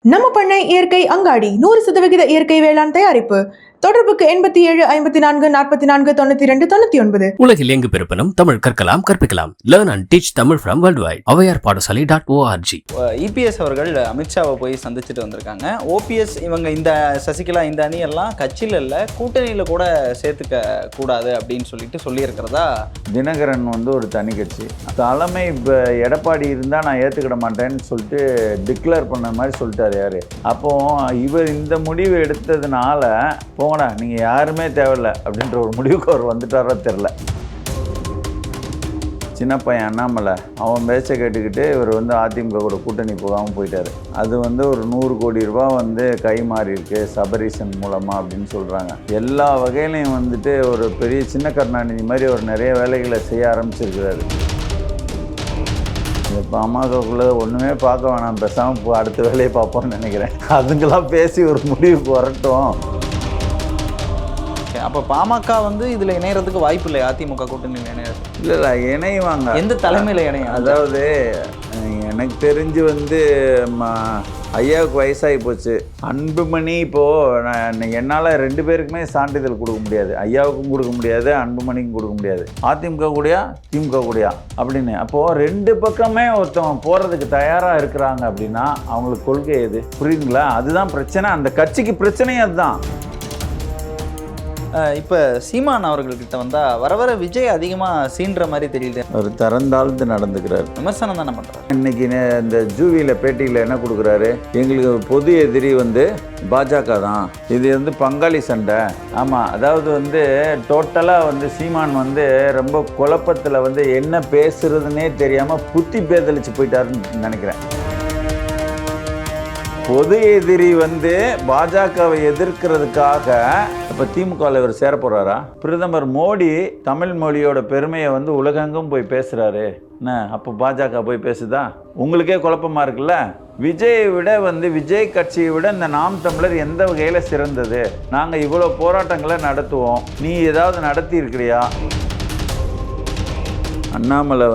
நம்ம பண்ணை இயற்கை அங்காடி 100% இயற்கை வேளாண் தயாரிப்பு. தொடர்புக்கு 87 54 44 92 99. உலகில் எங்கு பிறப்பினும் தமிழ் கற்கலாம் கற்பிக்கலாம். Learn and teach Tamil from world wide. Avvaiyar பாடசாலை.org. இபிஎஸ் அவர்கள் அமித்ஷாவை போய் சந்திச்சுட்டு வந்திருக்காங்க. ஓபிஎஸ் இவங்க இந்த சசிகலா இந்த அணியெல்லாம் கட்சியில் இல்லை கூட்டணியில் கூட சேர்த்துக்க கூடாது அப்படின்னு சொல்லியிருக்கிறதா தினகரன் ஒரு தனி கட்சி தலைமை. இப்போ எடப்பாடி இருந்தால் நான் ஏற்றுக்கிட மாட்டேன்னு சொல்லிட்டு டிக்ளேர் பண்ண மாதிரி சொல்லிட்டார் யார். அப்போ இவர் இந்த முடிவு எடுத்ததுனால போங்கடா நீங்கள் யாருமே தேவையில்லை அப்படின்ற ஒரு முடிவுக்கு அவர் வந்துட்டாரோ தெரில. சின்ன பையன் அண்ணாமலை அவன் பேச்சை கேட்டுக்கிட்டு இவர் அதிமுக கூட கூட்டணி போகாமல் போயிட்டார். அது ஒரு 100 கோடி ரூபா கை மாறி இருக்கு சபரீசன் மூலமாக அப்படின்னு சொல்கிறாங்க. எல்லா வகையிலையும் ஒரு பெரிய சின்ன கருணாநிதி மாதிரி ஒரு நிறைய வேலைகளை செய்ய ஆரம்பிச்சிருக்கிறாரு. இந்த பாமகக்குள்ளே ஒன்றுமே பார்க்க வேணாம், பேசாமல் அடுத்த வேலையை பார்ப்போம்னு நினைக்கிறேன். அதுங்கெல்லாம் பேசி ஒரு முடிவுக்கு வரட்டும். அப்போ பாமக இதில் இணையறதுக்கு வாய்ப்பு இல்லை. அதிமுக கூட்டணியில் இணைய இல்லை இணைவாங்க. எந்த தலைமையில் இணையும்? அதாவது எனக்கு தெரிஞ்சு ஐயாவுக்கு வயசாகி போச்சு. அன்புமணி இப்போது என்னால் 2 பேருக்குமே சான்றிதழ் கொடுக்க முடியாது. ஐயாவுக்கும் கொடுக்க முடியாது, அன்புமணிக்கும் கொடுக்க முடியாது. அதிமுக கூடயா திமுக கூடயா அப்படின்னு. அப்போது 2 பக்கமே ஒருத்தவங்க போகிறதுக்கு தயாராக இருக்கிறாங்க அப்படின்னா அவங்களுக்கு கொள்கை எது? புரியுதுங்களா? அதுதான் பிரச்சனை. அந்த கட்சிக்கு பிரச்சனையே அதுதான். இப்போ சீமான் அவர்கள்கிட்ட வந்தால் வர வர விஜய் அதிகமாக சீன்ற மாதிரி தெரியுது. அவர் தரந்தாழ்ந்து நடந்துக்கிறார். விமர்சனம் தானே பண்ணுறாரு. இன்னைக்கு இந்த ஜூவியில் பேட்டியில் என்ன கொடுக்குறாரு? எங்களுக்கு பொது எதிரி பாஜக தான், இது பங்காளி சண்டை. ஆமாம், அதாவது டோட்டலாக சீமான் ரொம்ப குழப்பத்தில் என்ன பேசுறதுன்னே தெரியாமல் புத்தி பேதலிச்சு போயிட்டாருன்னு நினைக்கிறேன். பொது எதிரி பாஜகவை எதிர்க்கிறதுக்காக இப்போ திமுகவில் இவர் சேர போகிறாரா? பிரதமர் மோடி தமிழ் மொழியோட பெருமையை உலகெங்கும் போய் பேசுகிறாரு. என்ன அப்போ பாஜக போய் பேசுதா? உங்களுக்கே குழப்பமாக இருக்குல்ல. விஜயை விட விஜய் கட்சியை விட இந்த நாம் தமிழர் எந்த வகையில் சிறந்தது? நாங்கள் இவ்வளோ போராட்டங்களை நடத்துவோம், நீ ஏதாவது நடத்தி இருக்கிறியா? அண்ணாமலை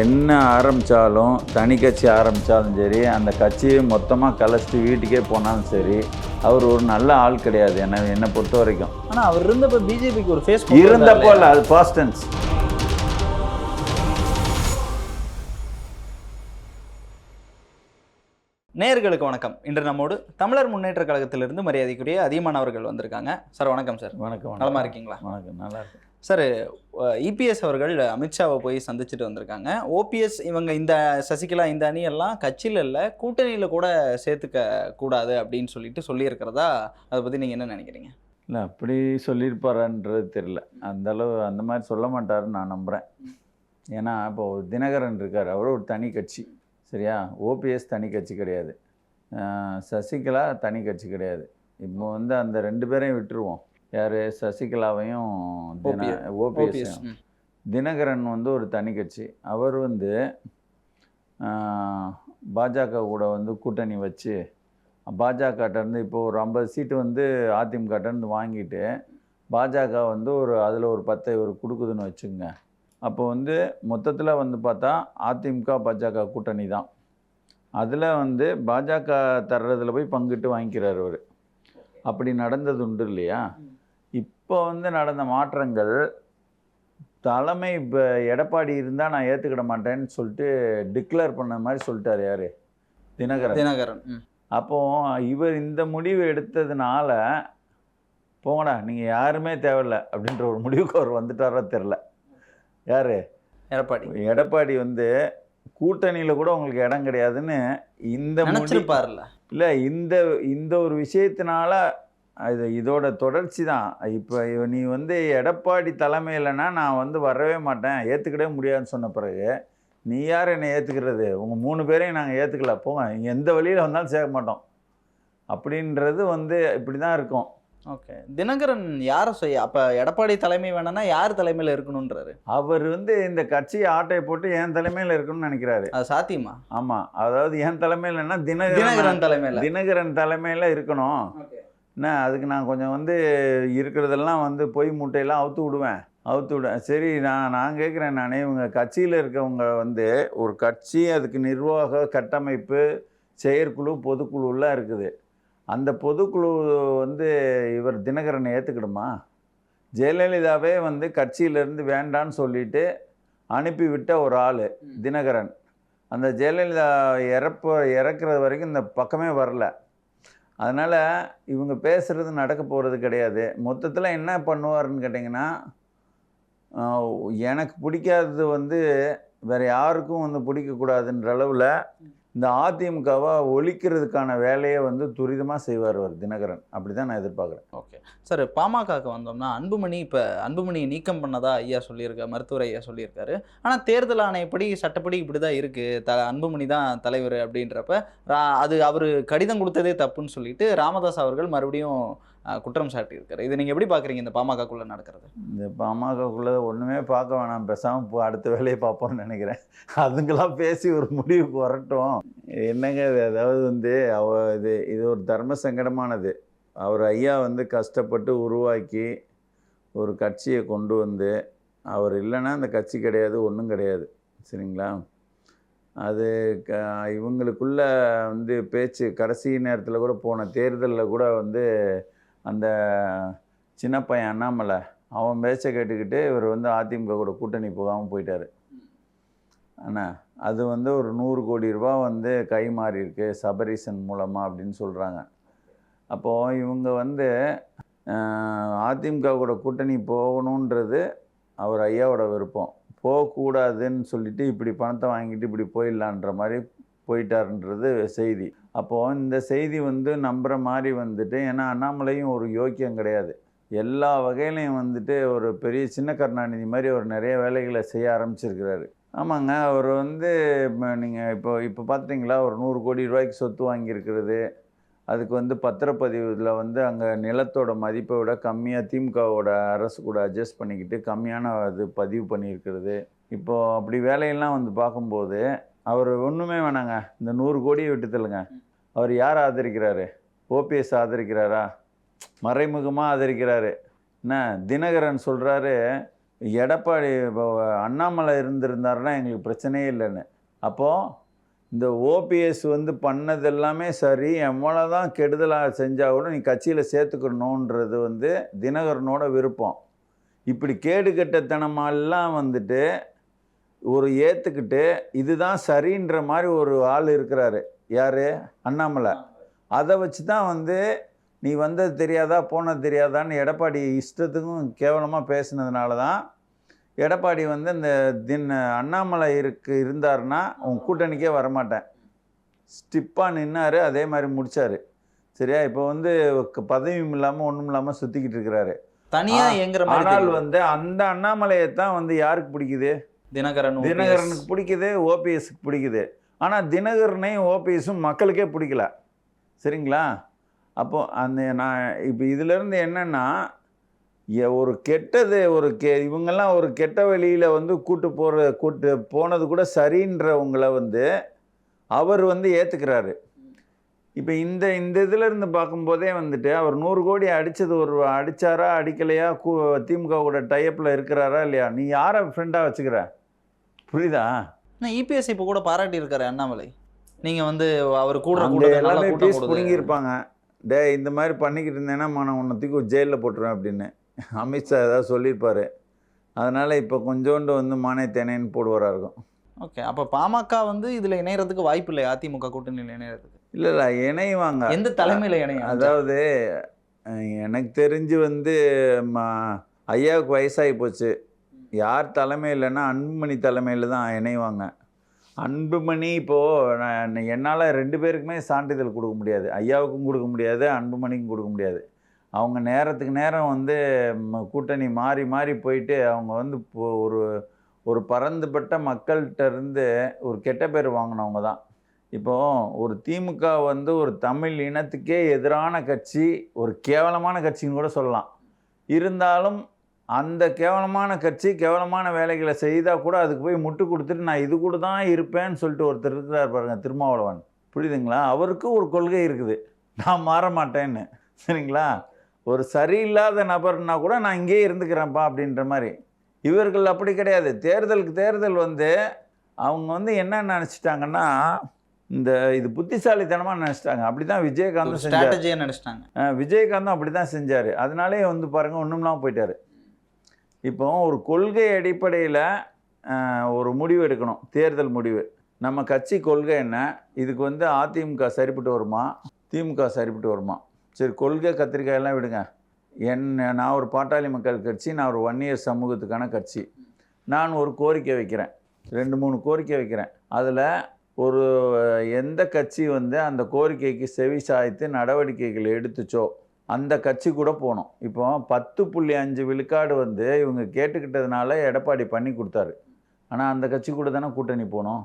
என்ன ஆரம்பித்தாலும் தனி கட்சி ஆரம்பித்தாலும் சரி, அந்த கட்சியை மொத்தமாக கலைச்சிட்டு வீட்டுக்கே போனாலும் சரி, அவர் ஒரு நல்ல ஆள் கிடையாது என்னை பொறுத்த வரைக்கும். ஆனால் அவர் இருந்தப்போ பிஜேபிக்கு ஒரு ஃபேஸ் இருந்தப்போ இல்லை, அது பாஸ்ட் டென்ஸ். நேயர்களுக்கு வணக்கம். இன்று நம்மோடு தமிழர் முன்னேற்ற கழகத்திலிருந்து மரியாதைக்குரிய அதியமான் அவர்கள் வந்திருக்காங்க. சார் வணக்கம். சார் வணக்கம். நலமா இருக்கீங்களா? வணக்கம், நல்லா இருக்கு சார். இபிஎஸ் அவர்கள் அமித்ஷாவை போய் சந்திச்சுட்டு வந்திருக்காங்க. ஓபிஎஸ் இவங்க இந்த சசிகலா இந்த அணியெல்லாம் கட்சியில் இல்லை கூட்டணியில் கூட சேர்த்துக்க கூடாது அப்படின்னு சொல்லியிருக்கிறதா அதை பற்றி நீங்கள் என்ன நினைக்கிறீங்க? இல்லை, அப்படி சொல்லியிருப்பாரான்றது தெரியல. அந்த மாதிரி சொல்ல மாட்டாருன்னு நான் நம்புகிறேன். ஏன்னா இப்போது தினகரன் இருக்கார், அவரும் ஒரு தனி கட்சி. சரியா? ஓபிஎஸ் தனி கட்சி கிடையாது, சசிகலா தனி கட்சி கிடையாது. இப்போ அந்த 2 பேரையும் விட்டுருவோம். யார்? சசிகலாவையும் ஓபிஎஸ். தினகரன் ஒரு தனி கட்சி. அவர் பாஜக கூட கூட்டணி வச்சு பாஜகட்டேருந்து இப்போ ஒரு 50 சீட்டு அதிமுகட்டேருந்து வாங்கிட்டு பாஜக அதில் ஒரு 10 இவர் கொடுக்குதுன்னு வச்சுங்க. அப்போ மொத்தத்தில் பார்த்தா அதிமுக பாஜக கூட்டணி தான். அதில் பாஜக தர்றதில் போய் பங்கிட்டு வாங்கிக்கிறார் அவர். அப்படி நடந்தது உண்டு இல்லையா? இப்போ நடந்த மாற்றங்கள் தலைமை. இப்போ எடப்பாடி இருந்தால் நான் ஏற்றுக்கிட மாட்டேன்னு சொல்லிட்டு டிக்ளேர் பண்ண மாதிரி சொல்லிட்டார் யார்? தினகரன். அப்போது இவர் இந்த முடிவு எடுத்ததுனால போங்கடா நீங்கள் யாருமே தேவையில்லை அப்படின்ற ஒரு முடிவுக்கு அவர் வந்துட்டாரோ தெரில. யார்? எடப்பாடி கூட்டணியில் கூட உங்களுக்கு இடம் கிடையாதுன்னு இந்த முடிச்சிருப்பார்ல. இல்லை, இந்த ஒரு விஷயத்தினால இதோட தொடர்ச்சி தான். இப்போ நீ எடப்பாடி தலைமையிலனா நான் வரவே மாட்டேன், ஏற்றுக்கிடவே முடியாதுன்னு சொன்ன பிறகு நீ யார் என்னை ஏற்றுக்கிறது? உங்கள் 3 பேரையும் நாங்கள் ஏற்றுக்கல, போங்க, நீங்கள் எந்த வழியில் வந்தாலும் சேர்க்க மாட்டோம் அப்படின்றது இப்படி தான் இருக்கும். ஓகே. தினகரன் யாரை அப்போ எடப்பாடி தலைமை வேணும்னா யார் தலைமையில் இருக்கணுன்றாரு? அவர் இந்த கட்சியை ஆட்டையை போட்டு என் தலைமையில் இருக்கணும்னு நினைக்கிறாரு. அது சாத்தியமா? ஆமாம், அதாவது என் தலைமையில்னா தினகரன் தலைமையில் இருக்கணும். என்ன அதுக்கு நான் கொஞ்சம் இருக்கிறதெல்லாம் பொய் மூட்டையெல்லாம் அவுத்து விடுவேன். சரி, நான் கேட்குறேன், இவங்க கட்சியில் இருக்கவங்க ஒரு கட்சி, அதுக்கு நிர்வாக கட்டமைப்பு செயற்குழு பொதுக்குழுலாம் இருக்குது. அந்த பொதுக்குழு வந்து இவர் தினகரனை ஏற்றுக்கிடுமா? ஜெயலலிதாவே வந்து கட்சியிலேருந்து வேண்டான்னு சொல்லிட்டு அனுப்பிவிட்ட ஒரு ஆள் தினகரன். அந்த ஜெயலலிதா இறக்குறது வரைக்கும் இந்த பக்கமே வரல. அதனால் இவங்க பேசுகிறது நடக்க போகிறது கிடையாது. மொத்தத்தில் என்ன பண்ணுவாருன்னு கேட்டிங்கன்னா, எனக்கு பிடிக்காதது வந்து வேறு யாருக்கும் வந்து பிடிக்கக்கூடாதுன்ற அளவில் இந்த அதிமுகவை ஒழிக்கிறதுக்கான வேலையை வந்து துரிதமாக செய்வார் அவர் தினகரன். அப்படி தான் நான் எதிர்பார்க்குறேன். ஓகே சார், பாமகக்கு வந்தோம்னா அன்புமணி இப்போ அன்புமணியை நீக்கம் பண்ணதா ஐயா சொல்லியிருக்காரு, மருத்துவர் ஐயா சொல்லியிருக்காரு. ஆனால் தேர்தல் ஆணையப்படி சட்டப்படி இப்படி தான் இருக்குது, அன்புமணி தான் தலைவர் அப்படின்றப்ப அது அவர் கடிதம் கொடுத்ததே தப்புன்னு சொல்லிட்டு ராமதாஸ் அவர்கள் மறுபடியும் குற்றம் சாட்டியிருக்காரு. இதை நீங்கள் எப்படி பார்க்குறீங்க இந்த பாமகக்குள்ளே நடக்கிறது? இந்த பாமகக்குள்ளே ஒன்றுமே பார்க்க வேணாம், பேசாமல் அடுத்த வேலையை பார்ப்போம்னு நினைக்கிறேன். அதுங்களாம் பேசி ஒரு முடிவுக்கு வரட்டும். என்னங்க அதாவது வந்து இது ஒரு தர்ம சங்கடமானது. அவர் ஐயா வந்து கஷ்டப்பட்டு உருவாக்கி ஒரு கட்சியை கொண்டு வந்து, அவர் இல்லைன்னா அந்த கட்சி கிடையாது, ஒன்றும் கிடையாது. சரிங்களா? அது இவங்களுக்குள்ள வந்து பேச்சு கடைசி நேரத்தில் கூட போன தேர்தலில் கூட வந்து அந்த சின்ன பையன் அண்ணாமலை அவன் பேச்சை கேட்டுக்கிட்டு இவர் வந்து அதிமுக கூட கூட்டணி போகாமல் போயிட்டார். ஆனால் அது வந்து ஒரு 100 கோடி ரூபா வந்து கை மாறி இருக்கு சபரீசன் மூலமாக அப்படின்னு சொல்கிறாங்க. அப்போது இவங்க வந்து அதிமுக கூட கூட்டணி போகணுன்றது அவர் ஐயாவோட விருப்பம். போகக்கூடாதுன்னு சொல்லிட்டு இப்படி பணத்தை வாங்கிட்டு இப்படி போயிடலான்ற மாதிரி போயிட்டாருன்றது செய்தி. அப்போது இந்த செய்தி வந்து நம்புகிற மாதிரி வந்துட்டு, ஏன்னா அண்ணாமலையும் ஒரு யோக்கியம் கிடையாது, எல்லா வகையிலையும் வந்துட்டு ஒரு பெரிய சின்ன கருணாநிதி மாதிரி அவர் நிறைய வேலைகளை செய்ய ஆரம்பிச்சிருக்கிறாரு. ஆமாங்க, அவர் வந்து நீங்கள் இப்போ பார்த்துட்டிங்களா, ஒரு 100 கோடி ரூபாய்க்கு சொத்து வாங்கியிருக்கிறது, அதுக்கு வந்து பத்திரப்பதிவில் வந்து அங்கே நிலத்தோட மதிப்பை விட கம்மியாக திமுகவோட அரசு கூட அட்ஜஸ்ட் பண்ணிக்கிட்டு கம்மியான இது பதிவு பண்ணியிருக்கிறது. இப்போது அப்படி வேலையெல்லாம் வந்து பார்க்கும்போது அவர் ஒன்றுமே வேணாங்க, இந்த 100 கோடியை விட்டு தள்ளுங்க. அவர் யார் ஆதரிக்கிறாரு? ஓபிஎஸ் ஆதரிக்கிறாரா? மறைமுகமாக ஆதரிக்கிறாரு. என்ன தினகரன் சொல்கிறாரு, எடப்பாடி அண்ணாமலை இருந்திருந்தாருன்னா எங்களுக்கு பிரச்சனையே இல்லைன்னு. அப்போது இந்த ஓபிஎஸ் வந்து பண்ணது எல்லாமே சரி, எவ்வளோதான் கெடுதலாக செஞ்சால் கூட நீ கட்சியில் சேர்த்துக்கணுன்றது வந்து தினகரனோட விருப்பம். இப்படி கேடுகட்டத்தனமாலாம் வந்துட்டு ஒரு ஏற்றுக்கிட்டு இதுதான் சரின்ற மாதிரி ஒரு ஆள் இருக்கிறாரு. யார்? அண்ணாமலை. அதை வச்சு தான் வந்து நீ வந்தது தெரியாதா போனது தெரியாதான்னு எடப்பாடி இஷ்டத்துக்கும் கேவலமாக பேசுனதுனால தான் எடப்பாடி வந்து இந்த அண்ணாமலை இருந்தாருன்னா உன் கூட்டணிக்கே வரமாட்டேன் ஸ்டிப்பாக நின்னார். அதே மாதிரி முடித்தார். சரியா? இப்போ வந்து பதவியும் இல்லாமல் ஒன்றும் இல்லாமல் சுற்றிக்கிட்டு இருக்கிறாரு தனியாக என்கிற மாதிரி. ஆனால் வந்து அந்த அண்ணாமலையை தான் வந்து யாருக்கு பிடிக்குது? தினகரனுக்கு பிடிக்குது, ஓபிஎஸ்க்கு பிடிக்குது. ஆனால் தினகரனையும் ஓபிஎஸும் மக்களுக்கே பிடிக்கல. சரிங்களா? அப்போது நான் இப்போ இதிலேருந்து என்னென்னா, ஒரு கெட்டது இவங்கெல்லாம் ஒரு கெட்ட வழியில் வந்து கூட்டு போனது கூட சரின்றவங்களை வந்து அவர் வந்து ஏற்றுக்கிறாரு. இப்போ இந்த இதிலேருந்து பார்க்கும்போதே வந்துட்டு அவர் 100 கோடி அடித்தது அடித்தாரா அடிக்கலையா, திமுக கூட டைப்பில் இருக்கிறாரா இல்லையா, நீ யாரை ஃப்ரெண்டாக வச்சுக்கிற? புரியுதா? இபிஎஸ் இப்போ கூட பாராட்டி இருக்காரு அண்ணாமலை. நீங்கள் வந்து அவர் கூட எல்லாமே பீஸ் பிடுங்கியிருப்பாங்க. இந்த மாதிரி பண்ணிக்கிட்டு இருந்தேன்னா நான் உன்னை தூக்கி ஜெயிலில் போட்டுருவேன் அப்படின்னு அமித்ஷா ஏதாவது சொல்லியிருப்பார். அதனால் இப்போ கொஞ்சோண்டு வந்து மானே தேனேன்னு போடுவாராக இருக்கும். ஓகே, அப்போ பாமக வந்து இதில் இணையறதுக்கு வாய்ப்பு இல்லை, அதிமுக கூட்டணியில் இணையறதுக்கு? இல்லை இணைவாங்க. எந்த தலைமையில் இணையும்? அதாவது எனக்கு தெரிஞ்சு வந்து ஐயாவுக்கு வயசாகி போச்சு, யார் தலைமையில்னா அன்புமணி தலைமையில் தான் இணைவாங்க. அன்புமணி இப்போது என்னால் 2 பேருக்குமே சான்றிதழ் கொடுக்க முடியாது, ஐயாவுக்கும் கொடுக்க முடியாது, அன்புமணிக்கும் கொடுக்க முடியாது. அவங்க நேரத்துக்கு நேரம் வந்து கூட்டணி மாறி மாறி போயிட்டு அவங்க வந்து ஒரு பரந்துபட்ட மக்கள்கிட்ட இருந்து ஒரு கெட்ட பேர் வாங்கினவங்க தான். இப்போது ஒரு திமுக வந்து ஒரு தமிழ் இனத்துக்கே எதிரான கட்சி, ஒரு கேவலமான கட்சின்னு கூட சொல்லலாம். இருந்தாலும் அந்த கேவலமான கட்சி கேவலமான வேலைகளை செய்தால் கூட அதுக்கு போய் முட்டு கொடுத்துட்டு நான் இது கூட தான் இருப்பேன்னு சொல்லிட்டு ஒருத்தர் இருக்கிறார் பாருங்கள், திருமாவளவன். புரியுதுங்களா? அவருக்கு ஒரு கொள்கை இருக்குது, நான் மாற மாட்டேன்னு. சரிங்களா? ஒரு சரியில்லாத நபர்னா கூட நான் இங்கேயே இருந்துக்கிறேன்ப்பா அப்படின்ற மாதிரி. இவர்கள் அப்படி கிடையாது. தேர்தலுக்கு தேர்தல் வந்து அவங்க வந்து என்ன நினச்சிட்டாங்கன்னா, இது புத்திசாலித்தனமாக நினச்சிட்டாங்க. அப்படி தான் விஜயகாந்தும் செஞ்சார். ஸ்ட்ராட்டஜியாக நினச்சிட்டாங்க. விஜயகாந்தும் அப்படி தான் செஞ்சார். அதனாலே வந்து பாருங்கள் ஒன்றும்லாம் போயிட்டார். இப்போ ஒரு கொள்கை அடிப்படையில் ஒரு முடிவு எடுக்கணும், தேர்தல் முடிவு. நம்ம கட்சி கொள்கை என்ன, இதுக்கு வந்து அதிமுக சரிப்பட்டு வருமா, திமுக சரிப்பட்டு வருமா? சரி, கொள்கை கத்திரிக்காயெல்லாம் விடுங்க. நான் ஒரு பாட்டாளி மக்கள் கட்சி, நான் ஒரு வன்னியர் சமூகத்துக்கான கட்சி. நான் ஒரு கோரிக்கை வைக்கிறேன், 2-3 கோரிக்கை வைக்கிறேன். அதில் ஒரு எந்த கட்சி வந்து அந்த கோரிக்கைக்கு செவி சாய்த்து நடவடிக்கைகள் எடுத்துச்சோ அந்த கட்சி கூட போனோம். இப்போ 10.5 விழுக்காடு வந்து இவங்க கேட்டுக்கிட்டதுனால எடப்பாடி பண்ணி கொடுத்தாரு. ஆனால் அந்த கட்சி கூட தானே கூட்டணி போனோம்.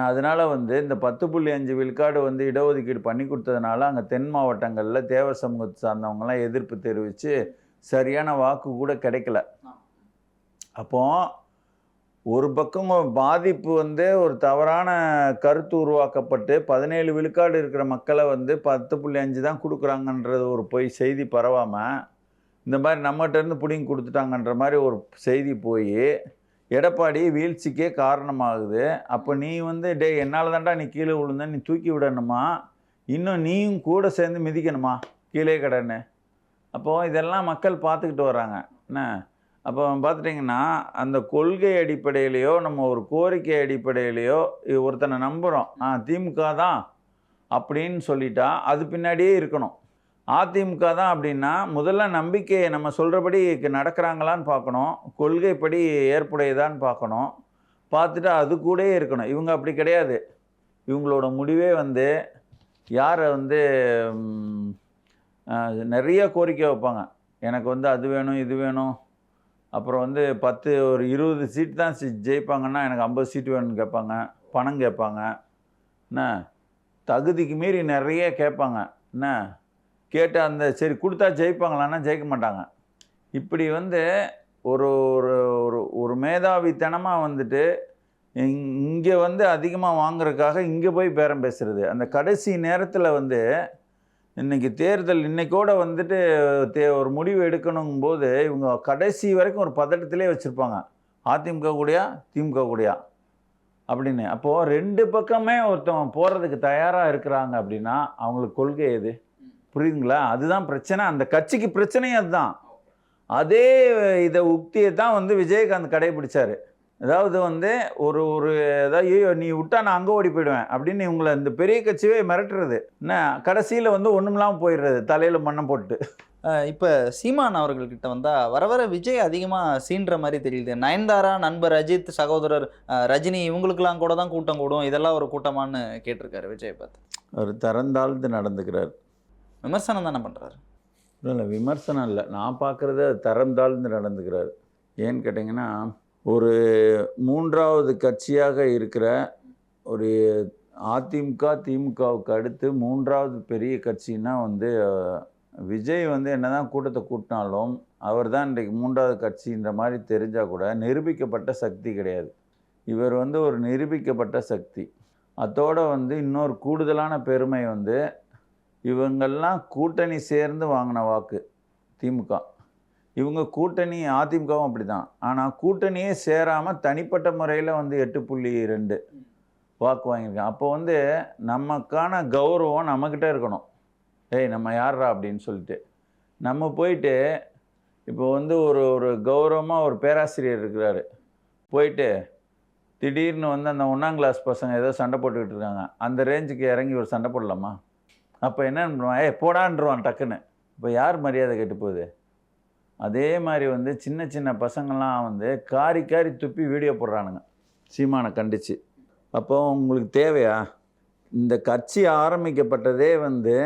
அதனால் வந்து இந்த 10.5 விழுக்காடு வந்து இடஒதுக்கீடு பண்ணி கொடுத்ததுனால அங்கே தென் மாவட்டங்களில் தேவர் சமூகத்தை சார்ந்தவங்கலாம் எதிர்ப்பு தெரிவித்து சரியான வாக்கு கூட கிடைக்கல. அப்போது ஒரு பக்கம் பாதிப்பு வந்து ஒரு தவறான கருத்து உருவாக்கப்பட்டு 17 விழுக்காடு இருக்கிற மக்களை வந்து 10.5 தான் கொடுக்குறாங்கன்றது ஒரு பொய் செய்தி பரவாமல் இந்த மாதிரி நம்மகிட்டேருந்து பிடிங்கி கொடுத்துட்டாங்கன்ற மாதிரி ஒரு செய்தி போய் எடப்பாடி வீழ்ச்சிக்கே காரணமாகுது. அப்போ நீ வந்து என்னால் தான்டா நீ கீழே விழுந்த, நீ தூக்கி விடணுமா, இன்னும் நீயும் கூட சேர்ந்து மிதிக்கணுமா கீழே கடன்னு. அப்போது இதெல்லாம் மக்கள் பார்த்துக்கிட்டு வராங்க. என்ன அப்போ பார்த்துட்டிங்கன்னா அந்த கொள்கை அடிப்படையிலையோ நம்ம ஒரு கோரிக்கை அடிப்படையிலையோ ஒருத்தனை நம்புகிறோம், திமுக தான் அப்படின்னு சொல்லிட்டா அது பின்னாடியே இருக்கணும். அதிமுக தான் அப்படின்னா முதல்ல நம்பிக்கையை நம்ம சொல்கிறபடி நடக்கிறாங்களான்னு பார்க்கணும், கொள்கைப்படி ஏற்புடையதான்னு பார்க்கணும், பார்த்துட்டு அது கூடயே இருக்கணும். இவங்க அப்படி கிடையாது. இவங்களோட முடிவே வந்து யாரை வந்து நிறைய கோரிக்கை வைப்பாங்க. எனக்கு வந்து அது வேணும் இது வேணும், அப்புறம் வந்து 20 சீட் தான் ஜெயிப்பாங்கன்னா எனக்கு 50 சீட்டு வேணும்னு கேட்பாங்க, பணம் கேட்பாங்க. என்ன தகுதிக்கு மீறி நிறைய கேட்பாங்க. என்ன கேட்டு அந்த சரி கொடுத்தா ஜெயிப்பாங்களான்னா ஜெயிக்க மாட்டாங்க. இப்படி வந்து ஒரு ஒரு ஒரு மேதாவித்தனமாக வந்துட்டு இங்கே வந்து அதிகமாக வாங்குறதுக்காக இங்கே போய் பேரம் பேசுகிறது. அந்த கடைசி நேரத்தில் வந்து இன்றைக்கி தேர்தல் இன்றைக்கோட வந்துட்டு ஒரு முடிவு எடுக்கணுங்கும்போது இவங்க கடைசி வரைக்கும் ஒரு பதட்டத்திலே வச்சுருப்பாங்க, அதிமுக கூடயா திமுக கூடயா அப்படின்னு. அப்போது 2 பக்கமே ஒருத்தவங்க போகிறதுக்கு தயாராக இருக்கிறாங்க அப்படின்னா அவங்களுக்கு கொள்கை எது? புரியுதுங்களா? அதுதான் பிரச்சனை. அந்த கட்சிக்கு பிரச்சனையே அதுதான். அதே உக்தியை தான் வந்து விஜயகாந்த் கடைபிடிச்சார். அதாவது வந்து ஒரு ஏதாவது நீ விட்டா நான் அங்கே ஓடி போயிடுவேன் அப்படின்னு இவங்களை இந்த பெரிய கட்சியே மிரட்டுறது. என்ன கடைசியில் வந்து ஒன்றுமில்லாமல் போயிடுறது, தலையில் மண்ணை போட்டு. இப்போ சீமான் அவர்கள்கிட்ட வந்தால் வர வர விஜய் அதிகமாக சீன்ற மாதிரி தெரியுது. நயன்தாரா, நண்பர் அஜித், சகோதரர் ரஜினி இவங்களுக்கெல்லாம் கூட தான் கூட்டம் கூடும், இதெல்லாம் ஒரு கூட்டமானு கேட்டிருக்காரு விஜய் பார்த்து. அவர் தரந்தாழ்ந்து நடந்துக்கிறார். விமர்சனம் தானே பண்ணுறாரு? இல்லை விமர்சனம் இல்லை, நான் பார்க்குறது தரந்தாழ்ந்து நடந்துக்கிறார். ஏன்னு கேட்டிங்கன்னா ஒரு 3வது கட்சியாக இருக்கிற ஒரு அதிமுக திமுகவுக்கு அடுத்து 3வது பெரிய கட்சின்னா வந்து விஜய் வந்து என்ன தான் கூட்டத்தை கூட்டினாலும் அவர் தான் இன்றைக்கு 3வது கட்சின்ற மாதிரி தெரிஞ்சால் கூட நிரூபிக்கப்பட்ட சக்தி கிடையாது. இவர் வந்து ஒரு நிரூபிக்கப்பட்ட சக்தி. அதோடு வந்து இன்னொரு கூடுதலான பெருமை வந்து இவங்கெல்லாம் கூட்டணி சேர்ந்து வாங்கின வாக்கு திமுக. இவங்க கூட்டணி அதிமுகவும் அப்படி தான். ஆனால் கூட்டணியே சேராமல் தனிப்பட்ட முறையில் வந்து 8.2 வாக்கு வாங்கியிருக்காங்க. அப்போ வந்து நமக்கான கௌரவம் நம்மக்கிட்ட இருக்கணும். நம்ம யார்ரா அப்படின்னு சொல்லிட்டு நம்ம போயிட்டு இப்போ வந்து ஒரு கௌரவமாக ஒரு பேராசிரியர் இருக்கிறாரு, போயிட்டு திடீர்னு வந்து அந்த 1ஆம் கிளாஸ் பசங்க ஏதோ சண்டை போட்டுக்கிட்டு இருக்காங்க, அந்த ரேஞ்சுக்கு இறங்கி ஒரு சண்டை போடலாமா? அப்போ என்ன பண்ணுவான், போடான்றான் டக்குன்னு. இப்போ யார் மரியாதை கெட்டு போகுது? அதே மாதிரி வந்து சின்ன சின்ன பசங்கள்லாம் வந்து காரி துப்பி வீடியோ போடுறானுங்க சீமானை கண்டிச்சு. அப்போ உங்களுக்கு தேவையா? இந்த கட்சி ஆரம்பிக்கப்பட்டதே வந்து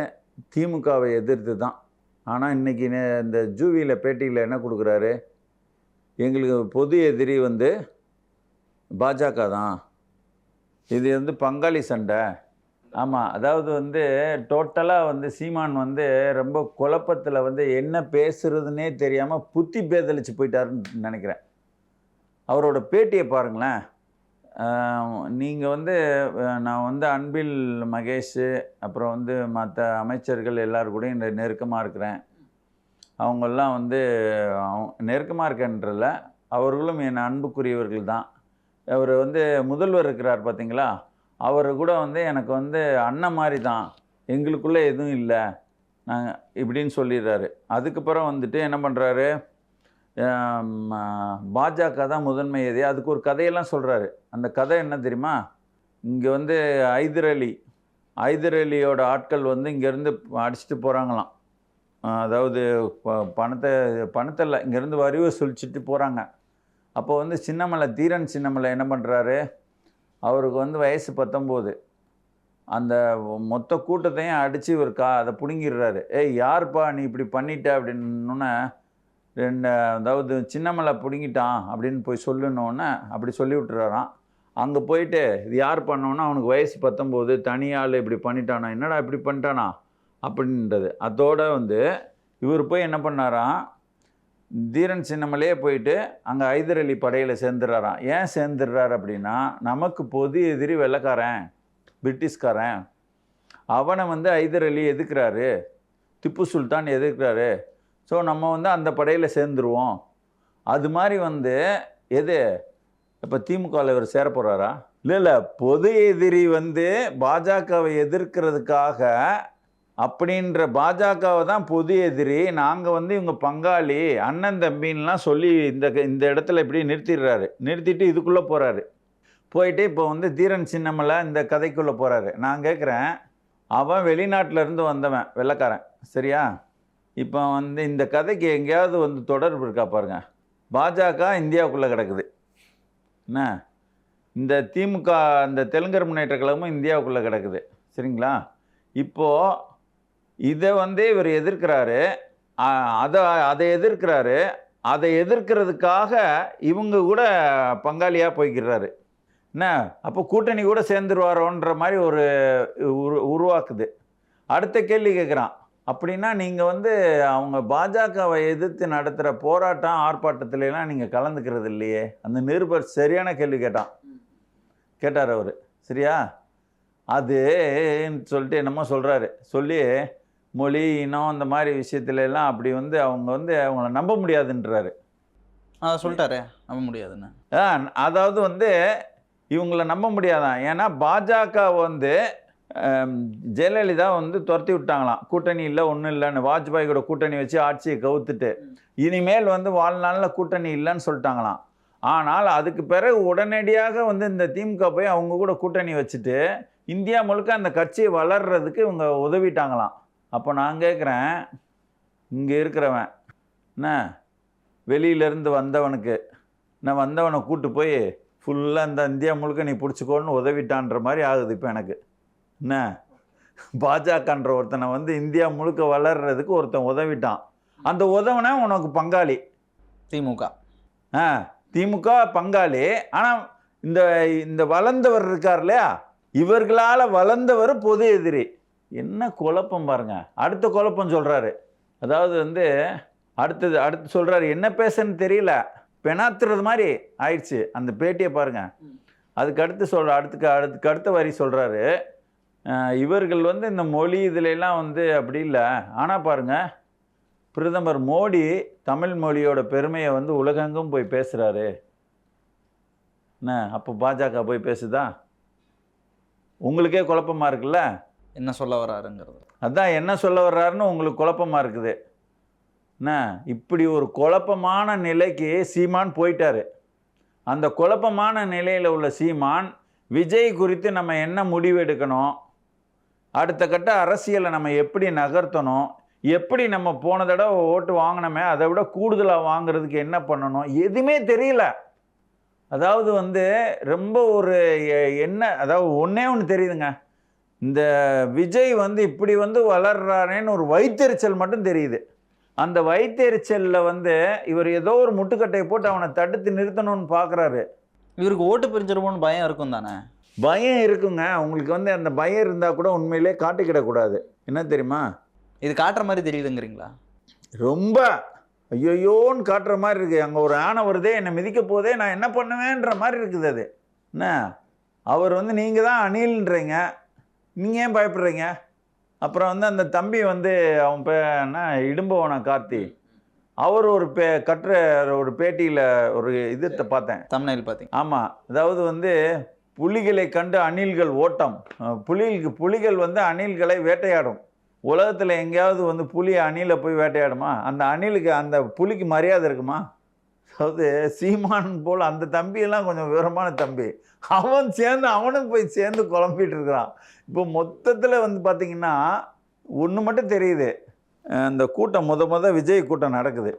திமுகவை எதிர்த்து தான். ஆனால் இன்றைக்கி இந்த ஜூவியில் பேட்டியில் என்ன கொடுக்குறாரு, எங்களுக்கு பொது எதிரி வந்து பாஜக தான், இது வந்து பங்காளி சண்டை. ஆமாம், அதாவது வந்து டோட்டலாக வந்து சீமான் வந்து ரொம்ப குழப்பத்தில் வந்து என்ன பேசுகிறதுனே தெரியாமல் புத்தி பேதலிச்சு போயிட்டாருன்னு நினைக்கிறேன். அவரோட பேட்டியை பாருங்களேன். நீங்கள் வந்து நான் வந்து அன்பில் மகேஷ் அப்புறம் வந்து மற்ற அமைச்சர்கள் எல்லோரும் கூட இந்த நெருக்கமாக இருக்கிறேன், அவங்கெல்லாம் வந்து நெருக்கமாக இருக்கேன்றதில்ல, அவர்களும் என் அன்புக்குரியவர்கள் தான். அவர் வந்து முதல்வர் இருக்கிறார் பார்த்தீங்களா, அவர் கூட வந்து எனக்கு வந்து அண்ணன் மாதிரி தான், எங்களுக்குள்ளே எதுவும் இல்லை நாங்கள் இப்படின்னு சொல்லிடுறாரு. அதுக்கப்புறம் வந்துட்டு என்ன பண்ணுறாரு, பாஜக தான் முதன்மை எது, அதுக்கு ஒரு கதையெல்லாம் சொல்கிறாரு. அந்த கதை என்ன தெரியுமா, இங்கே வந்து ஹைதர் அலியோட ஆட்கள் வந்து இங்கேருந்து அடிச்சுட்டு போகிறாங்களாம். அதாவது பணத்தை இல்லை, இங்கேருந்து வரி வசூலிச்சுட்டு போகிறாங்க. அப்போ வந்து தீரன் சின்னமலை என்ன பண்ணுறாரு, அவருக்கு வந்து வயசு 19. அந்த மொத்த கூட்டத்தையும் அடித்து இவர் அதை பிடுங்கிடுறாரு. ஏய் யாருப்பா நீ இப்படி பண்ணிட்ட அப்படின்னோன்னே, அதாவது சின்னமலை பிடுங்கிட்டான் அப்படின்னு போய் சொல்லணுன்னே அப்படி சொல்லி விட்டுறாராம். அங்கே போயிட்டு இது யார் பண்ணோன்னா, அவனுக்கு வயசு 19, தனியால் இப்படி பண்ணிட்டானா, என்னடா இப்படி பண்ணிட்டானா அப்படின்றது. அதோடு வந்து இவர் போய் என்ன பண்ணாராம், தீரன் சின்னமலையே போயிட்டு அங்கே ஹைதர் அலி படையில் சேர்ந்துடுறாராம். ஏன் சேர்ந்துடுறாரு அப்படின்னா, நமக்கு பொது எதிரி வெள்ளைக்காரன், பிரிட்டிஷ்காரன். அவனை வந்து ஹைதர் அலி எதிர்க்கிறாரு, திப்பு சுல்தான் எதிர்க்கிறாரு. ஸோ நம்ம வந்து அந்த படையில் சேர்ந்துருவோம். அது மாதிரி வந்து இப்போ திமுகவில் இவர் சேர போகிறாரா? இல்லை, பொது எதிரி வந்து பாஜகவை எதிர்க்கிறதுக்காக அப்படின்ற பாஜகவை தான் பொது எதிரி, நாங்கள் வந்து இவங்க பங்காளி அண்ணன் தம்பின்லாம் சொல்லி இந்த இடத்துல இப்படி நிறுத்திட்டு இதுக்குள்ளே போகிறாரு. போயிட்டு இப்போ வந்து தீரன் சின்னமலை இந்த கதைக்குள்ளே போகிறாரு. நான் கேட்குறேன், அவன் வெளிநாட்டிலேருந்து வந்தவன் வெள்ளைக்காரன், சரியா? இப்போ வந்து இந்த கதைக்கு எங்கேயாவது வந்து தொடர்பு இருக்கா பாருங்க. பாஜக இந்தியாவுக்குள்ளே கிடக்குது என்ன, இந்த திமுக இந்த தெலுங்கர் முன்னேற்ற கழகமும் இந்தியாவுக்குள்ளே கிடக்குது, சரிங்களா? இப்போது இதை வந்து இவர் எதிர்க்கிறாரு, அதை எதிர்க்கிறாரு. அதை எதிர்க்கிறதுக்காக இவங்க கூட பங்காளியாக போய்க்கிறாரு என்ன. அப்போ கூட்டணி கூட சேர்ந்துருவாரோன்ற மாதிரி ஒரு உருவாக்குது. அடுத்த கேள்வி கேட்குறான், அப்படின்னா நீங்கள் வந்து அவங்க பாஜகவை எதிர்த்து நடத்துகிற போராட்டம் ஆர்ப்பாட்டத்துலாம் நீங்கள் கலந்துக்கிறது இல்லையே? அந்த நிருபர் சரியான கேள்வி கேட்டார் அவர், சரியா? அதுன்னு சொல்லிட்டு என்னமோ சொல்கிறாரு. சொல்லி மொழி இனம் அந்த மாதிரி விஷயத்துலலாம் அப்படி வந்து அவங்கள நம்ப முடியாதுன்றாரு. சொல்லிட்டாரு நம்ப முடியாதுன்னு. அதாவது வந்து இவங்கள நம்ப முடியாதான். ஏன்னா பாஜக வந்து ஜெயலலிதா வந்து துரத்தி விட்டாங்களாம், கூட்டணி இல்லை ஒன்றும் இல்லைன்னு. வாஜ்பாய் கூட கூட்டணி வச்சு ஆட்சியை கவுத்துட்டு இனிமேல் வந்து வாழ்நாளில் கூட்டணி இல்லைன்னு சொல்லிட்டாங்களாம். ஆனால் அதுக்கு பிறகு உடனடியாக வந்து இந்த திமுக போய் அவங்க கூட கூட்டணி வச்சுட்டு இந்தியா முழுக்க அந்த கட்சியை வளர்றதுக்கு இவங்க உதவிட்டாங்களாம். அப்போ நான் கேட்குறேன், இங்கே இருக்கிறவன் என்ன வெளியிலேருந்து வந்தவனை கூட்டு போய் ஃபுல்லாக இந்த இந்தியா முழுக்க நீ பிடிச்சிக்கோன்னு உதவிட்டான்ற மாதிரி ஆகுது இப்போ எனக்கு என்ன. பாஜகன்ற ஒருத்தனை வந்து இந்தியா முழுக்க வளர்றதுக்கு ஒருத்தன் உதவிட்டான், அந்த உதவினா உனக்கு பங்காளி திமுக பங்காளி. ஆனால் இந்த வளர்ந்தவர் இருக்கார் இல்லையா, இவர்களால் வளர்ந்தவர் பொது எதிரி. என்ன குழப்பம் பாருங்க. அடுத்த குழப்பம் சொல்கிறாரு. அதாவது வந்து அடுத்து சொல்கிறாரு, என்ன பேசுன்னு தெரியல, பெணாத்துறது மாதிரி ஆயிடுச்சு அந்த பேட்டியை பாருங்க. அதுக்கு அடுத்த வரி சொல்கிறாரு, இவர்கள் வந்து இந்த மொழி இதுலெல்லாம் வந்து அப்படி இல்லை. ஆனால் பாருங்கள், பிரதமர் மோடி தமிழ் மொழியோட பெருமையை வந்து உலகெங்கும் போய் பேசுகிறாரு என்ன. அப்போ பாஜக போய் பேசுதா? உங்களுக்கே குழப்பமாக இருக்குல்ல, என்ன சொல்ல வர்றாருங்கிறது. அதான் என்ன சொல்ல வர்றாருன்னு உங்களுக்கு குழப்பமாக இருக்குது என்ன. இப்படி ஒரு குழப்பமான நிலைக்கு சீமான் போயிட்டாரு. அந்த குழப்பமான நிலையில் உள்ள சீமான் விஜய் குறித்து நம்ம என்ன முடிவு எடுக்கணும், அடுத்த கட்ட அரசியலை நம்ம எப்படி நகர்த்தணும், எப்படி நம்ம போன தடவை ஓட்டு வாங்கினோமே அதை விட கூடுதலாக வாங்குறதுக்கு என்ன பண்ணணும், எதுவுமே தெரியல. அதாவது வந்து ரொம்ப ஒரு அதாவது ஒன்றே ஒன்று தெரியுதுங்க, இந்த விஜய் வந்து இப்படி வந்து வளர்றானேன்னு ஒரு வயிற்றெரிச்சல் மட்டும் தெரியுது. அந்த வயிற்றெரிச்சலில் வந்து இவர் ஏதோ ஒரு முட்டுக்கட்டையை போட்டு அவனை தடுத்து நிறுத்தணும்னு பார்க்குறாரு. இவருக்கு ஓட்டு பிரிஞ்சிருமோன்னு பயம் இருக்கும் தானே? பயம் இருக்குங்க. உங்களுக்கு வந்து அந்த பயம் இருந்தால் கூட உண்மையிலே காட்டிக்கிடக்கூடாது. என்ன தெரியுமா, இது காட்டுற மாதிரி தெரியுதுங்கிறீங்களா? ரொம்ப ஐயோன்னு காட்டுற மாதிரி இருக்குது. அங்கே ஒரு ஆணை வருதே, என்னை மிதிக்க போதே, நான் என்ன பண்ணுவேன்ற மாதிரி இருக்குது. அது என்ன, அவர் வந்து நீங்கள் தான் அணில்ன்றீங்க, நீங்கள் ஏன் பயப்படுறீங்க? அப்புறம் வந்து அந்த தம்பி வந்து அவன் என்ன இடும்பவன கார்த்தி, அவர் ஒரு ஒரு பேட்டியில் ஒரு பார்த்தேன், தமிழில் பார்த்தீங்க. ஆமாம், அதாவது வந்து புலிகளை கண்டு அணில்கள் ஓட்டம். புலிகள் வந்து அணில்களை வேட்டையாடும். உலகத்தில் எங்கேயாவது வந்து புலி அணிலை போய் வேட்டையாடுமா? அந்த அணிலுக்கு அந்த புலிக்கு மரியாதை இருக்குமா? அதாவது சீமான் போல் அந்த தம்பியெல்லாம் கொஞ்சம் விவரமான தம்பி. அவனும் போய் சேர்ந்து குழம்பிட்டு இருக்கிறான். இப்போ மொத்தத்தில் வந்து பார்த்திங்கன்னா ஒன்று மட்டும் தெரியுது, இந்த கூட்டம் விஜய் கூட்டம் நடக்குது.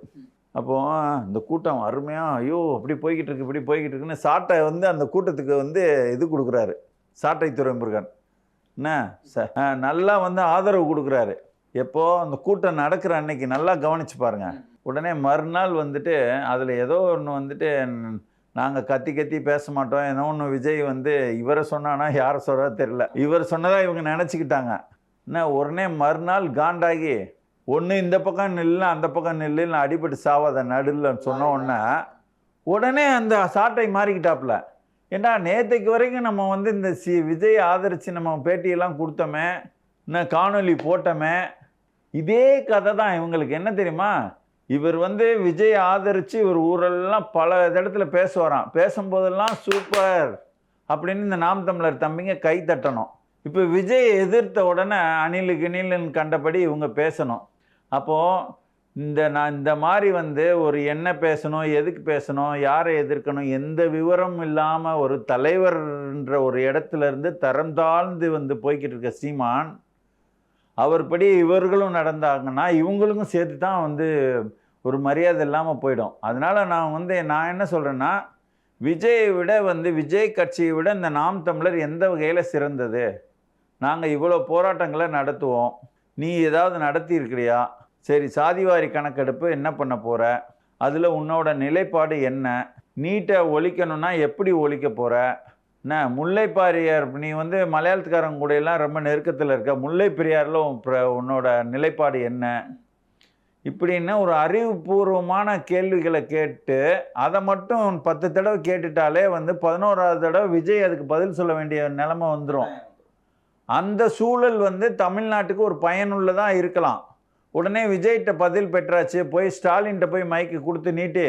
அப்போது இந்த கூட்டம் அருமையாக ஐயோ அப்படி போய்கிட்டு இருக்கு இப்படி போய்கிட்டு இருக்குன்னு சாட்டை வந்து அந்த கூட்டத்துக்கு வந்து இது கொடுக்குறாரு. சாட்டை துரைமுருகன் என்ன நல்லா வந்து ஆதரவு கொடுக்குறாரு. எப்போ அந்த கூட்டம் நடக்கிற அன்னைக்கு நல்லா கவனிச்சு பாருங்க. உடனே மறுநாள் வந்துட்டு அதில் ஏதோ ஒன்று வந்துட்டு நாங்கள் கத்தி பேச மாட்டோம், ஏதோ ஒன்று விஜய் வந்து இவரை சொன்னானா யாரை சொல்கிறா தெரியல, இவர் சொன்னதாக இவங்க நினச்சிக்கிட்டாங்க. என்ன உடனே மறுநாள் காண்டாகி ஒன்று இந்த பக்கம் நில்லு அந்த பக்கம் நில்லுன்னு அடிபட்டு சாவாத நடுலன்னு சொன்ன உடனே அந்த சாட்டை மாறிக்கிட்டாப்புல. ஏண்டா நேற்றுக்கு வரைக்கும் நம்ம வந்து இந்த விஜய் ஆதரித்து நம்ம பேட்டியெல்லாம் கொடுத்தோமே, இன்னும் காணொலி போட்டோமே, இதே கதை தான் இவங்களுக்கு. என்ன தெரியுமா, இவர் வந்து விஜய் ஆதரித்து இவர் ஊரெல்லாம் பல இடத்துல பேசுவாராம். பேசும்போதெல்லாம் சூப்பர் அப்படின்னு இந்த நாம் தமிழர் தம்பிங்க கை தட்டணும். இப்போ விஜய் எதிர்த்த உடனே அணிலுன்னு கண்டபடி இவங்க பேசணும். அப்போது நான் இந்த மாதிரி வந்து ஒரு என்ன பேசணும், எதுக்கு பேசணும், யாரை எதிர்க்கணும், எந்த விவரம் இல்லாமல் ஒரு தலைவர்ன்ற ஒரு இடத்துல இருந்து தரம் தாழ்ந்து வந்து போய்கிட்டு இருக்க சீமான், அவர்படி இவர்களும் நடந்தாங்கன்னா இவங்களுக்கும் சேர்த்து தான் வந்து ஒரு மரியாதை இல்லாமல் போயிடும். அதனால் நான் என்ன சொல்கிறேன்னா, விஜயை விட வந்து விஜய் கட்சியை விட இந்த நாம் தமிழர் எந்த வகையில் சிறந்தது? நாங்கள் இவ்வளோ போராட்டங்களை நடத்துவோம், நீ ஏதாவது நடத்தி இருக்கிறியா? சரி, சாதிவாரி கணக்கெடுப்பு என்ன பண்ண போகிற? அதில் உன்னோட நிலைப்பாடு என்ன? நீட்டை ஒழிக்கணும்னா எப்படி ஒழிக்க போகிற? என்ன முல்லைப்பெரியார், நீ வந்து மலையாளத்துக்காரங்க கூட எல்லாம் ரொம்ப நெருக்கத்தில் இருக்க, முல்லைப்பெரியாரில் உன்னோட நிலைப்பாடு என்ன? இப்படின்னா ஒரு அறிவுபூர்வமான கேள்விகளை கேட்டு அதை மட்டும் 10 தடவை கேட்டுட்டாலே வந்து 11ஆவது தடவை விஜய் அதுக்கு பதில் சொல்ல வேண்டிய நிலைமை வந்துடும். அந்த சூழல் வந்து தமிழ்நாட்டுக்கு ஒரு பயனுள்ளதாக இருக்கலாம். உடனே விஜய்கிட்ட பதில் பெற்றாச்சு, போய் ஸ்டாலின்கிட்ட போய் மைக்கு கொடுத்து நீட்டு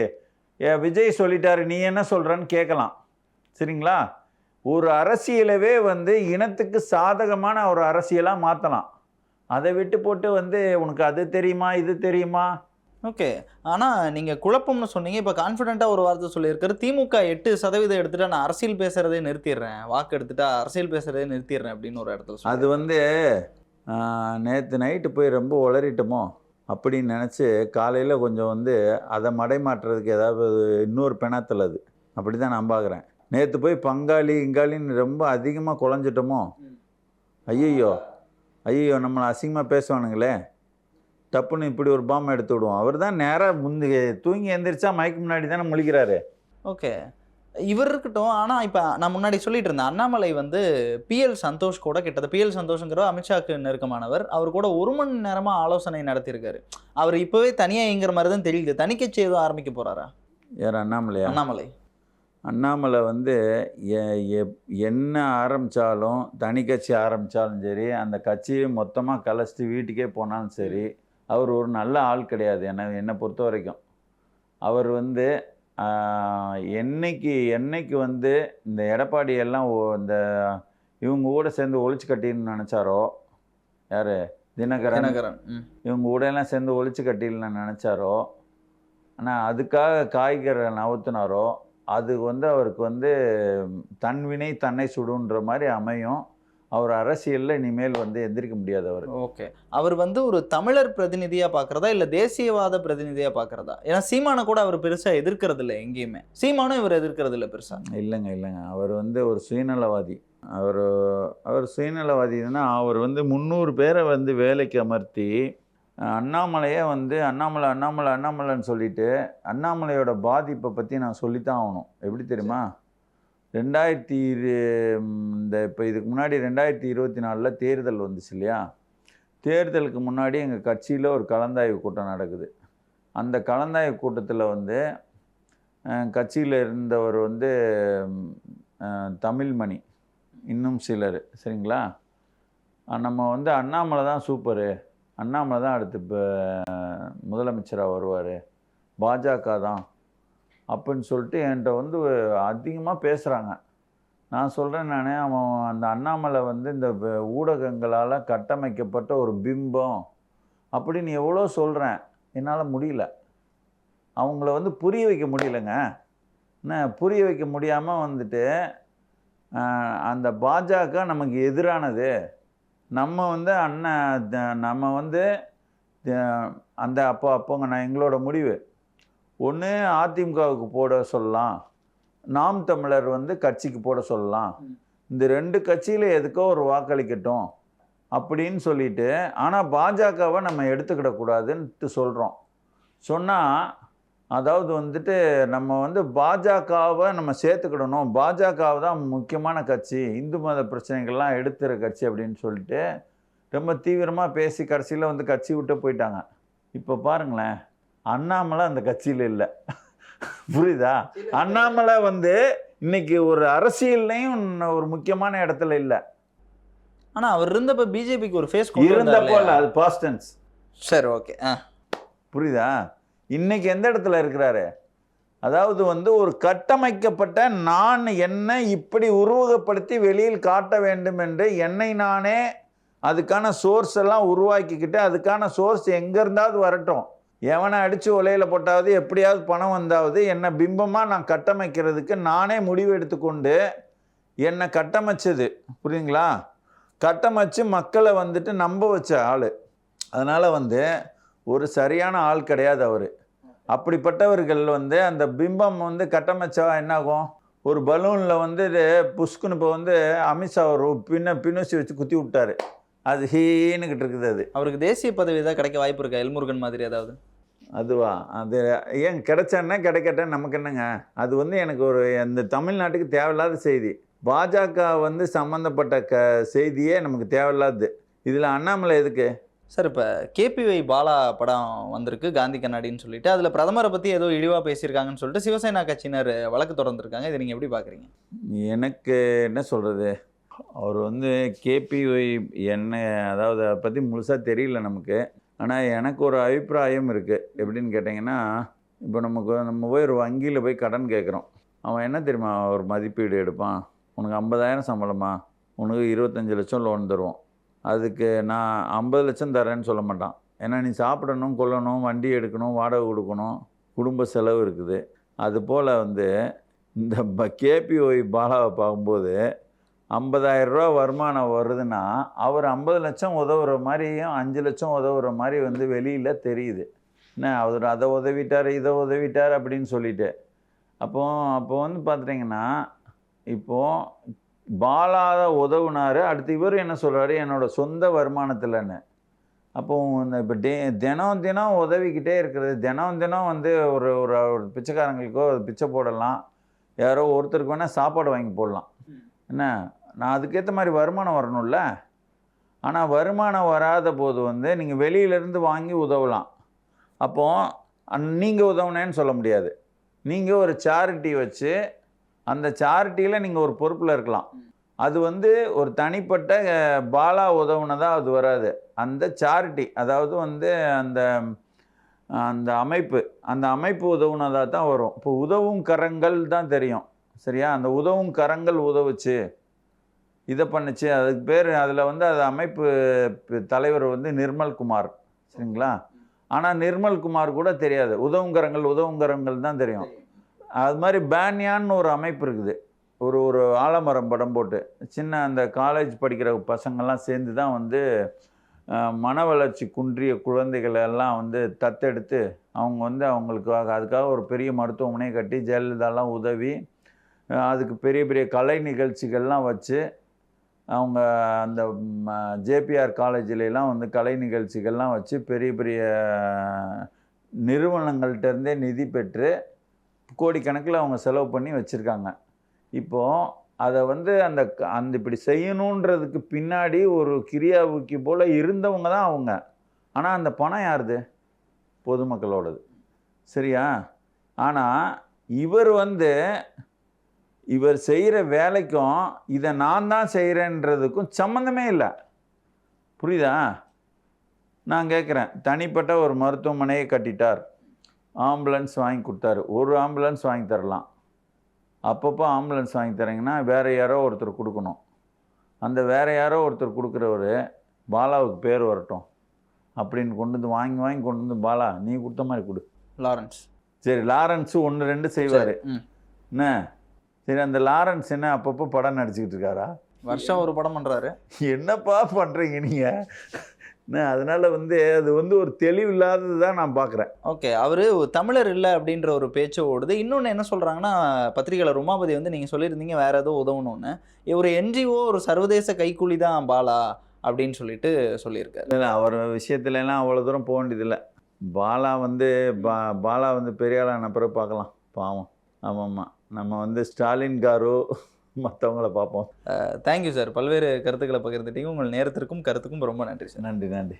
விஜய் சொல்லிட்டாரு நீ என்ன சொல்கிறன்னு கேட்கலாம். சரிங்களா? ஒரு அரசியலவே வந்து இனத்துக்கு சாதகமான ஒரு அரசியலாக மாற்றலாம். அதை விட்டு போட்டு வந்து உனக்கு அது தெரியுமா இது தெரியுமா. ஓகே, ஆனால் நீங்கள் குழப்பம்னு சொன்னீங்க. இப்போ கான்ஃபிடென்ட்டாக ஒரு வார்த்தை சொல்லியிருக்காரு, திமுக 8% எடுத்துட்டா நான் அரசியல் பேசுகிறதே நிறுத்திடுறேன், வாக்கு எடுத்துட்டா அரசியல் பேசுகிறதே நிறுத்திடுறேன் அப்படின்னு ஒரு இடத்துல. அது வந்து நேற்று நைட்டு போய் ரொம்ப உளறிட்டோமோ அப்படின்னு நினச்சி காலையில் கொஞ்சம் வந்து அதை மடைமாற்றுறதுக்கு ஏதாவது இன்னொரு பிணத்தில் அது அப்படி தான் நான் பார்க்குறேன். நேற்று போய் பங்காளி இங்காளின்னு ரொம்ப அதிகமாக குழஞ்சிட்டோமோ, ஐயோ நம்மளை அசிங்கமாக பேசுவானுங்களே, டப்புன்னு இப்படி ஒரு பாம்பை எடுத்து விடுவோம். அவர் தான் நேராக தூங்கி எந்திரிச்சா மைக்கு முன்னாடி தானே முழிக்கிறாரு. ஓகே, இவர் இருக்கட்டும். ஆனால் இப்போ நான் முன்னாடி சொல்லிட்டு இருந்தேன், அண்ணாமலை வந்து PL சந்தோஷ் கூட கிட்டத்தட்ட, PL சந்தோஷங்கிற அமித்ஷாக்கு நெருக்கமானவர், அவர் கூட 1 மணி நேரமாக ஆலோசனை நடத்தியிருக்காரு. அவர் இப்போவே தனியாக இயங்குற மாதிரி தான் தெரியுது. தனிக்கட்சி எதுவும் ஆரம்பிக்க போகிறாரா? யார்? அண்ணாமலை வந்து என்ன ஆரம்பித்தாலும், தனி கட்சி ஆரம்பித்தாலும் சரி, அந்த கட்சியை மொத்தமாக கலைச்சிட்டு வீட்டுக்கே போனாலும் சரி, அவர் ஒரு நல்ல ஆள் கிடையாது. என்னை பொறுத்த வரைக்கும் அவர் வந்து என்னைக்கு வந்து இந்த எடப்பாடி எல்லாம் இந்த இவங்க கூட சேர்ந்து ஒழிச்சு கட்டின்னு நினச்சாரோ, யார் தினகரன் இவங்க கூட எல்லாம் சேர்ந்து ஒழிச்சு கட்டின்னு நினச்சாரோ, ஆனால் அதுக்காக காய்கறி நவுத்தினாரோ, அது வந்து அவருக்கு வந்து தன்வினை தன்னை சுடுன்ற மாதிரி அமையும். அவர் அரசியலில் இனிமேல் வந்து எந்திரிக்க முடியாது அவர். ஓகே, அவர் வந்து ஒரு தமிழர் பிரதிநிதியாக பார்க்குறதா இல்லை தேசியவாத பிரதிநிதியாக பார்க்குறதா? ஏன்னா சீமானை கூட அவர் பெருசாக எதிர்க்கிறது இல்லை, எங்கேயுமே சீமானும் இவர் எதிர்க்கிறது இல்லை பெருசாக. இல்லைங்க, அவர் வந்து ஒரு சுயநலவாதி. அவர் சுயநலவாதினா அவர் வந்து 300 பேரை வந்து வேலைக்கு அமர்த்தி அண்ணாமலையே வந்து அண்ணாமலைன்னு சொல்லிட்டு அண்ணாமலையோட பாதிப்பை பற்றி நான் சொல்லித்தான் ஆகணும். எப்படி தெரியுமா? இப்போ இதுக்கு முன்னாடி 2024 தேர்தல் வந்துச்சு இல்லையா? தேர்தலுக்கு முன்னாடி எங்கள் கட்சியில் ஒரு கலந்தாய்வு கூட்டம் நடக்குது. அந்த கலந்தாய்வு கூட்டத்தில் வந்து கட்சியில் இருந்தவர் வந்து தமிழ்மணி, இன்னும் சிலர், சரிங்களா, நம்ம வந்து அண்ணாமலை தான் சூப்பரு, அண்ணாமலை தான் அடுத்து இப்போ முதலமைச்சராக வருவார், பாஜக தான் அப்படின்னு சொல்லிட்டு என்கிட்ட வந்து அதிகமாக பேசுகிறாங்க. நான் சொல்கிறேன் அவன் அந்த அண்ணாமலை வந்து இந்த ஊடகங்களால் கட்டமைக்கப்பட்ட ஒரு பிம்பம் அப்படின்னு எவ்வளோ சொல்கிறேன், என்னால் முடியல. அவங்கள வந்து புரிய வைக்க முடியலைங்க. என்ன புரிய வைக்க முடியாமல் வந்துட்டு அந்த பாஜக நமக்கு எதிரானது, நம்ம வந்து நம்ம வந்து அந்த அப்போங்க நான் எங்களோட முடிவு ஒன்று அதிமுகவுக்கு போட சொல்லலாம், நாம் தமிழர் வந்து கட்சிக்கு போட சொல்லலாம், இந்த 2 கட்சியில் எதுக்கோ ஒரு வாக்களிக்கட்டும் அப்படின்னு சொல்லிட்டு, ஆனால் பாஜகவை நம்ம எடுத்துக்கிடக்கூடாதுன்ட்டு சொல்கிறோம். சொன்னால் அதாவது வந்துட்டு நம்ம வந்து பாஜகவை நம்ம சேர்த்துக்கிடணும், பாஜகவை தான் முக்கியமான கட்சி, இந்து மத பிரச்சனைகள்லாம் எடுத்துகிற கட்சி அப்படின்னு சொல்லிட்டு ரொம்ப தீவிரமாக பேசி கடைசியில் வந்து கட்சி விட்டு போயிட்டாங்க. இப்போ பாருங்களேன், அண்ணாமலை அந்த கட்சியில் இல்லை. புரியுதா? அண்ணாமலை வந்து இன்னைக்கு ஒரு அரசியல்லையும் ஒரு முக்கியமான இடத்துல இல்லை. ஆனா அவர் இருந்தப்ப பிஜேபிக்கு ஒரு ஃபேஸ் இருந்தப்போ இல்லை, அது பாஸ்ட் டென்ஸ். சரி, ஓகே. புரியுதா? இன்னைக்கு எந்த இடத்துல இருக்கிறாரு? அதாவது வந்து ஒரு கட்டமைக்கப்பட்ட நான் என்னை இப்படி உருவகப்படுத்தி வெளியில் காட்ட வேண்டும் என்று என்னை நானே அதுக்கான சோர்ஸ் எல்லாம் உருவாக்கிக்கிட்டு, அதுக்கான சோர்ஸ் எங்க இருந்தாவது வரட்டும், எவனை அடித்து ஒலையில் போட்டாவது எப்படியாவது பணம் வந்தாவது என்னை பிம்பமாக நான் கட்டமைக்கிறதுக்கு நானே முடிவு எடுத்துக்கொண்டு என்னை கட்டமைச்சது. புரியுங்களா? கட்டமைச்சு மக்களை வந்துட்டு நம்ப வச்ச ஆள். அதனால் வந்து ஒரு சரியான ஆள் கிடையாது அவர். அப்படிப்பட்டவர்கள் வந்து அந்த பிம்பம் வந்து கட்டமைச்சா என்னாகும்? ஒரு பலூனில் வந்து புஷ்குன்னு இப்போ வந்து அமித்ஷா ஒரு பின்னூசி வச்சு குத்தி விட்டாரு, அது ஹீனுக்கிட்டு இருக்குது. அது அவருக்கு தேசிய பதவி தான் கிடைக்க வாய்ப்பு இருக்கா, எல்முருகன் மாதிரி ஏதாவது? அதுவா? அது ஏன் கிடைச்சேன்னா கிடைக்கட்டேன், நமக்கு என்னங்க? அது வந்து எனக்கு ஒரு அந்த தமிழ்நாட்டுக்கு தேவையில்லாத செய்தி. பாஜக வந்து சம்மந்தப்பட்ட செய்தியே நமக்கு தேவையில்லாது. இதில் அண்ணாமலை எதுக்கு? சார், இப்போ கேபிஒய் பாலா படம் வந்திருக்கு, காந்தி கண்ணாடின்னு சொல்லிட்டு, அதில் பிரதமரை பற்றி ஏதோ இழிவாக பேசியிருக்காங்கன்னு சொல்லிட்டு சிவசேனா கட்சியினர் வழக்கு தொடர்ந்துருக்காங்க. இதை நீங்கள் எப்படி பார்க்குறீங்க? எனக்கு என்ன சொல்கிறது, அவர் வந்து கேபிஒய் என்ன, அதாவது அதை பற்றி முழுசாக தெரியல நமக்கு. ஆனால் எனக்கு ஒரு அபிப்பிராயம் இருக்குது. எப்படின்னு கேட்டிங்கன்னா, இப்போ நம்ம போய் ஒரு வங்கியில் போய் கடன் கேட்குறோம். அவன் என்ன தெரியுமா ஒரு மதிப்பீடு எடுப்பான், உனக்கு 50,000 சம்பளமா, உனக்கு 25 லட்சம் லோன் தருவோம், அதுக்கு நான் 50 லட்சம் தரேன்னு சொல்ல மாட்டான். ஏன்னா நீ சாப்பிடணும், கொள்ளணும், வண்டி எடுக்கணும், வாடகை கொடுக்கணும், குடும்ப செலவு இருக்குது. அதுபோல் வந்து இந்த கேபிஒய் பாலாவை பார்க்கும்போது 50,000 ரூபா வருமானம் வருதுன்னா அவர் 50 லட்சம் உதவுற மாதிரியும் 5 லட்சம் உதவுற மாதிரி வந்து வெளியில் தெரியுது. என்ன அவர் அதை உதவிட்டார், இதை உதவிட்டார் அப்படின்னு சொல்லிட்டு. அப்போ வந்து பார்த்துட்டிங்கன்னா, இப்போது பாலா உதவுனார், அடுத்து இவர் என்ன சொல்கிறாரு, என்னோடய சொந்த வருமானத்தில்னு. அப்போது இப்போ தினம் உதவிக்கிட்டே இருக்கிறது, தினம் வந்து ஒரு ஒரு பிச்சைக்காரங்களுக்கோ பிச்சை போடலாம், யாரோ ஒருத்தருக்கு வேணால் சாப்பாடு வாங்கி போடலாம். என்ன, நான் அதுக்கேற்ற மாதிரி வருமானம் வரணும்ல. ஆனால் வருமானம் வராத போது வந்து நீங்கள் வெளியிலேருந்து வாங்கி உதவலாம். அப்போது நீங்கள் உதவுனேன்னு சொல்ல முடியாது. நீங்கள் ஒரு சேரிட்டி வச்சு அந்த சேரிட்டியில் நீங்கள் ஒரு பொறுப்பில் இருக்கலாம். அது வந்து ஒரு தனிப்பட்ட பாலா உதவுனதாக அது வராது. அந்த சேரிட்டி, அதாவது வந்து அந்த அமைப்பு உதவுனதாக தான் வரும். இப்போ உதவும் கரங்கள் தான் தெரியும், சரியா? அந்த உதவும் கரங்கள் உதவுச்சு, இதை பண்ணுச்சு, அதுக்கு பேர் அதில் வந்து அது அமைப்பு தலைவர் வந்து நிர்மல்குமார், சரிங்களா? ஆனால் நிர்மல்குமார் கூட தெரியாது, உதவுங்கரங்கள் தான் தெரியும். அது மாதிரி பேன்யான்னு ஒரு அமைப்பு இருக்குது, ஒரு ஆலமரம் படம் போட்டு சின்ன அந்த காலேஜ் படிக்கிற பசங்கள்லாம் சேர்ந்து தான் வந்து மன வளர்ச்சி குன்றிய குழந்தைகளை எல்லாம் வந்து தத்தெடுத்து அவங்க வந்து அதுக்காக ஒரு பெரிய மருத்துவமனையை கட்டி ஜெயலலிதாலாம் உதவி அதுக்கு பெரிய பெரிய கலை நிகழ்ச்சிகள்லாம் வச்சு அவங்க அந்த ஜேபிஆர் காலேஜிலலாம் வந்து கலை நிகழ்ச்சிகள்லாம் வச்சு பெரிய பெரிய நிறுவனங்கள்கிட்டருந்தே நிதி பெற்று கோடிக்கணக்கில் அவங்க செலவு பண்ணி வச்சுருக்காங்க. இப்போது அதை வந்து அந்த இப்படி செய்யணுன்றதுக்கு பின்னாடி ஒரு கிரியாவுக்கு போல் இருந்தவங்க தான் அவங்க. ஆனால் அந்த பணம் யாருது? பொதுமக்களோடது, சரியா? ஆனால் இவர் செய்கிற வேலைக்கும் இதை நான் தான் செய்கிறேன்றதுக்கும் சம்மந்தமே இல்லை. புரியுதா? நான் கேட்குறேன், தனிப்பட்ட ஒரு மருத்துவமனையை கட்டிட்டார், ஆம்புலன்ஸ் வாங்கி கொடுத்தாரு, ஒரு ஆம்புலன்ஸ் வாங்கி தரலாம், அப்பப்போ ஆம்புலன்ஸ் வாங்கி தரீங்கன்னா வேறு யாரோ ஒருத்தர் கொடுக்கணும். அந்த வேறு யாரோ ஒருத்தர் கொடுக்குறவர் பாலாவுக்கு பேர் வரட்டும் அப்படின்னு கொண்டு வந்து வாங்கி கொண்டு வந்து பாலா நீ கொடுத்த மாதிரி கொடு. லாரன்ஸ் சரி, லாரன்ஸு 1-2 செய்வார். ம். என்ன சரி, அந்த லாரன்ஸ் என்ன அப்பப்போ படம் நடிச்சுக்கிட்டு இருக்காரா? வருஷம் ஒரு படம் பண்ணுறாரு. என்னப்பா பண்ணுறீங்க நீங்கள்? என்ன அதனால் அது ஒரு தெளிவு இல்லாதது தான் நான் பார்க்குறேன். ஓகே, அவர் தமிழர் இல்லை அப்படின்ற ஒரு பேச்சு ஓடுது. இன்னொன்று என்ன சொல்கிறாங்கன்னா, பத்திரிகையாளர் உமாபதி நீங்கள் சொல்லியிருந்தீங்க வேறு ஏதோ உதவணும்னு. ஒரு என்ஜிஓ ஒரு சர்வதேச கைக்கூலி தான் பாலா அப்படின்னு சொல்லிட்டு சொல்லியிருக்காரு. இல்லை, அவர் விஷயத்துலலாம் அவ்வளோ தூரம் போக வேண்டியதில்லை. பாலா பாலா பெரிய ஆளான பிறகு பார்க்கலாம். பாவம். ஆமாம்மா, நம்ம ஸ்டாலின் காரு மற்றவங்கள பார்ப்போம். தேங்க்யூ சார், பல்வேறு கருத்துக்களை பகிர்ந்துட்டீங்க. உங்கள் நேரத்திற்கும் கருத்துக்கும் ரொம்ப நன்றி சார். நன்றி.